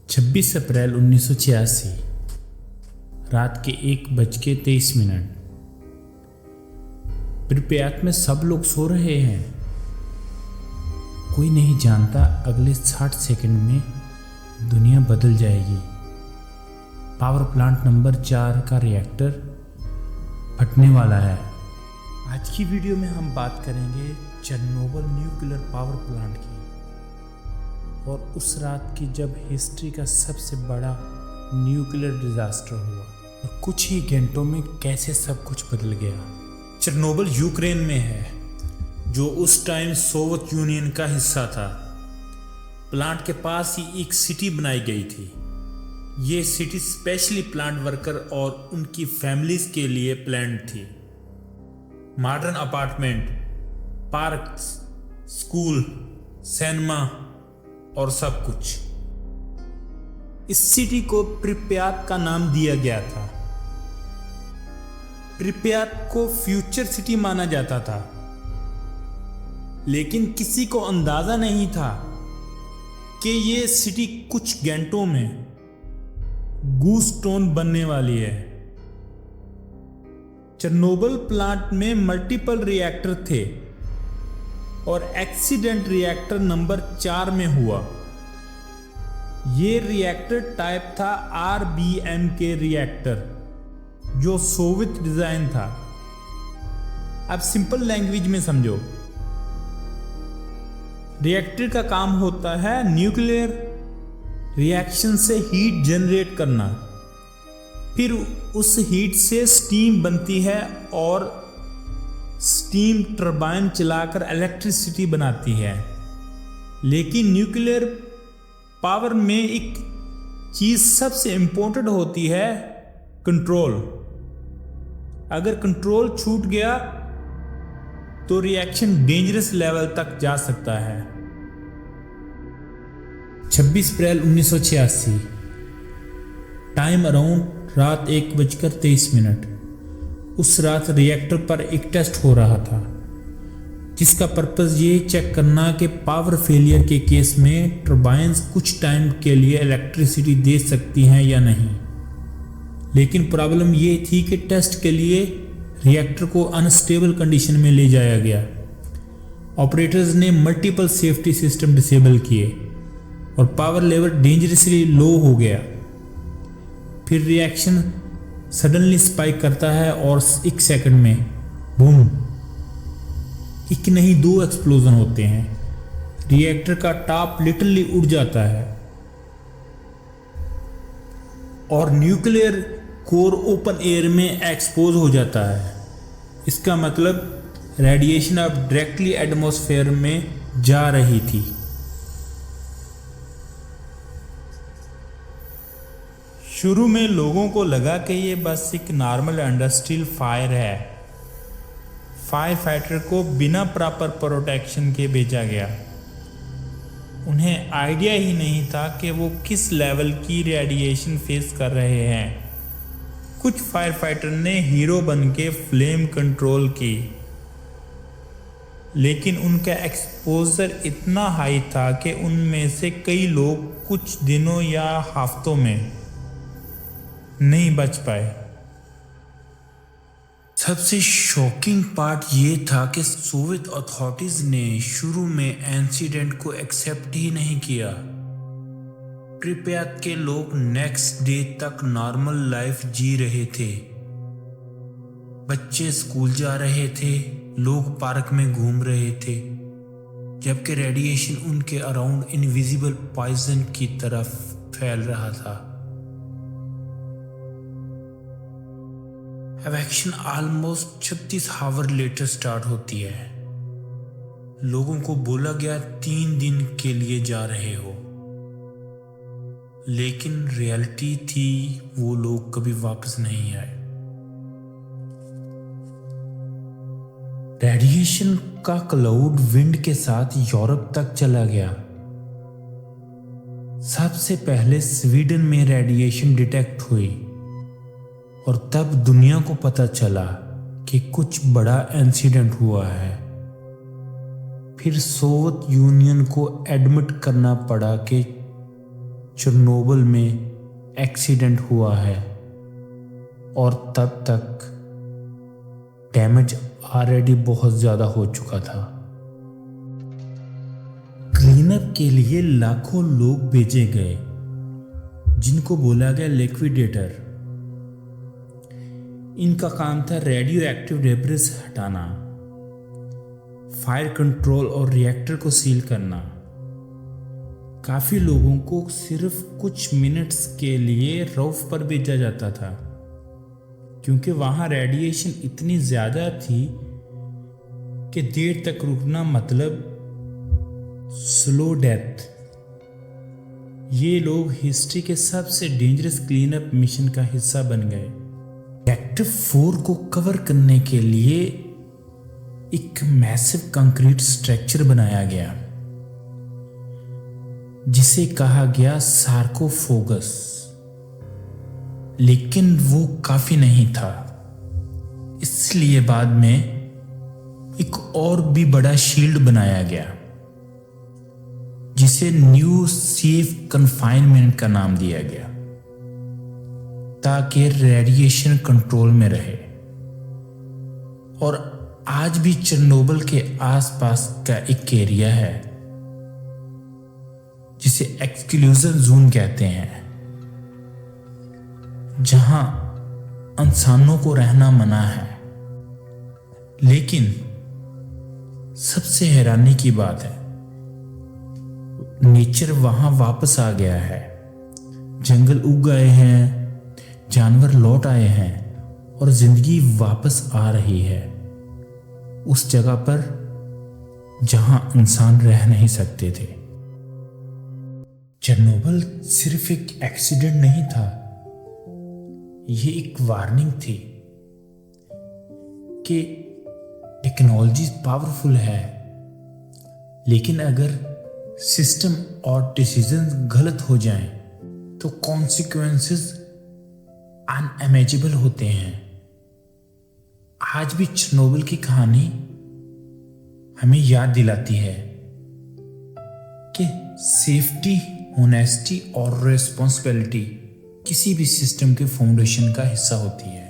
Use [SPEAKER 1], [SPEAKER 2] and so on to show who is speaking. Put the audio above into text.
[SPEAKER 1] 26 अप्रैल 1986 रात के 1:23। प्रिप्यात में सब लोग सो रहे हैं। कोई नहीं जानता अगले 60 सेकंड में दुनिया बदल जाएगी। पावर प्लांट नंबर 4 का रिएक्टर फटने वाला है। आज की वीडियो में हम बात करेंगे चेरनोबिल न्यूक्लियर पावर प्लांट की और उस रात की जब हिस्ट्री का सबसे बड़ा न्यूक्लियर डिजास्टर हुआ और कुछ ही घंटों में कैसे सब कुछ बदल गया। चेरनोबिल यूक्रेन में है, जो उस टाइम सोवियत यूनियन का हिस्सा था। प्लांट के पास ही एक सिटी बनाई गई थी। ये सिटी स्पेशली प्लांट वर्कर और उनकी फैमिलीज के लिए प्लान्ड थी। Modern apartment, parks, school, cinema और सब कुछ। इस सिटी को प्रिप्यात का नाम दिया गया था। प्रिप्यात को फ्यूचर सिटी माना जाता था, लेकिन किसी को अंदाजा नहीं था कि ये सिटी कुछ घंटों में गूस टाउन बनने वाली है। चेरनोबिल प्लांट में मल्टीपल रिएक्टर थे और एक्सीडेंट रिएक्टर नंबर 4 में हुआ। ये रिएक्टर टाइप था RBM के रिएक्टर, जो सोवियत डिजाइन था। अब सिंपल लैंग्वेज में समझो, रिएक्टर का काम होता है न्यूक्लियर रिएक्शन से हीट जनरेट करना, फिर उस हीट से स्टीम बनती है और स्टीम टरबाइन चलाकर इलेक्ट्रिसिटी बनाती है। लेकिन न्यूक्लियर पावर में एक चीज सबसे इंपॉर्टेंट होती है, कंट्रोल। अगर कंट्रोल छूट गया तो रिएक्शन डेंजरस लेवल तक जा सकता है। 26 अप्रैल 1986 टाइम अराउंड रात 1:23। उस रात रिएक्टर पर एक टेस्ट हो रहा था, जिसका पर्पस ये चेक करना कि पावर फेलियर के केस में टर्बाइन्स कुछ टाइम के लिए इलेक्ट्रिसिटी दे सकती हैं या नहीं। लेकिन प्रॉब्लम ये थी कि टेस्ट के लिए रिएक्टर को अनस्टेबल कंडीशन में ले जाया गया। ऑपरेटर्स ने मल्टीपल सेफ्टी सिस्टम डिसेबल किए और पावर लेवल डेंजरसली लो हो गया। फिर रिएक्शन सडनली स्पाइक करता है और 1 सेकंड में बूम, एक नहीं 2 एक्सप्लोजन होते हैं। रिएक्टर का टॉप लिटरली उड़ जाता है और न्यूक्लियर कोर ओपन एयर में एक्सपोज हो जाता है। इसका मतलब रेडिएशन अब डायरेक्टली एटमॉस्फेयर में जा रही थी। शुरू में लोगों को लगा कि ये बस एक नॉर्मल इंडस्ट्रियल फायर है। फायर फाइटर को बिना प्रॉपर प्रोटेक्शन के भेजा गया। उन्हें आइडिया ही नहीं था कि वो किस लेवल की रेडिएशन फेस कर रहे हैं। कुछ फायर फाइटर ने हीरो बन के फ्लेम कंट्रोल की, लेकिन उनका एक्सपोजर इतना हाई था कि उनमें से कई लोग कुछ दिनों या हफ्तों में नहीं बच पाए। सबसे शॉकिंग पार्ट ये था कि सोवियत अथॉरिटीज ने शुरू में इंसिडेंट को एक्सेप्ट ही नहीं किया। प्रिप्यात के लोग नेक्स्ट डे तक नॉर्मल लाइफ जी रहे थे। बच्चे स्कूल जा रहे थे, लोग पार्क में घूम रहे थे, जबकि रेडिएशन उनके अराउंड इनविजिबल पॉइजन की तरफ फैल रहा था। Evacuation almost 36 hour later start होती है। लोगों को बोला गया 3 दिन के लिए जा रहे हो, लेकिन रियलिटी थी वो लोग कभी वापस नहीं आए। रेडिएशन का क्लाउड विंड के साथ यूरोप तक चला गया। सबसे पहले स्वीडन में रेडिएशन डिटेक्ट हुई और तब दुनिया को पता चला कि कुछ बड़ा इंसिडेंट हुआ है। फिर सोवियत यूनियन को एडमिट करना पड़ा कि चेरनोबिल में एक्सीडेंट हुआ है और तब तक डैमेज ऑलरेडी बहुत ज़्यादा हो चुका था। क्लीनअप के लिए लाखों लोग भेजे गए जिनको बोला गया लिक्विडेटर। इनका काम था रेडियो एक्टिव डेब्रिस हटाना, फायर कंट्रोल और रिएक्टर को सील करना। काफ़ी लोगों को सिर्फ कुछ मिनट्स के लिए रऊफ पर भेजा जाता था क्योंकि वहाँ रेडिएशन इतनी ज़्यादा थी कि देर तक रुकना मतलब स्लो डेथ। ये लोग हिस्ट्री के सबसे डेंजरस क्लीनअप मिशन का हिस्सा बन गए। रिएक्टर 4 को कवर करने के लिए एक मैसिव कंक्रीट स्ट्रक्चर बनाया गया जिसे कहा गया सार्कोफोगस, लेकिन वो काफी नहीं था। इसलिए बाद में एक और भी बड़ा शील्ड बनाया गया जिसे न्यू सेफ कन्फाइनमेंट का नाम दिया गया ताकि रेडिएशन कंट्रोल में रहे। और आज भी चेरनोबिल के आसपास का एक एरिया है जिसे एक्सक्लूजन जोन कहते हैं, जहां इंसानों को रहना मना है। लेकिन सबसे हैरानी की बात है, नेचर वहां वापस आ गया है। जंगल उग गए हैं, जानवर लौट आए हैं और जिंदगी वापस आ रही है उस जगह पर जहां इंसान रह नहीं सकते थे। चेरनोबिल सिर्फ एक एक्सीडेंट नहीं था, ये एक वार्निंग थी कि टेक्नोलॉजी पावरफुल है, लेकिन अगर सिस्टम और डिसीजन गलत हो जाएं तो कॉन्सिक्वेंसेस अनइमेजिबल होते हैं। आज भी चेरनोबिल की कहानी हमें याद दिलाती है कि सेफ्टी, ऑनेस्टी और रिस्पॉन्सिबिलिटी किसी भी सिस्टम के फाउंडेशन का हिस्सा होती है।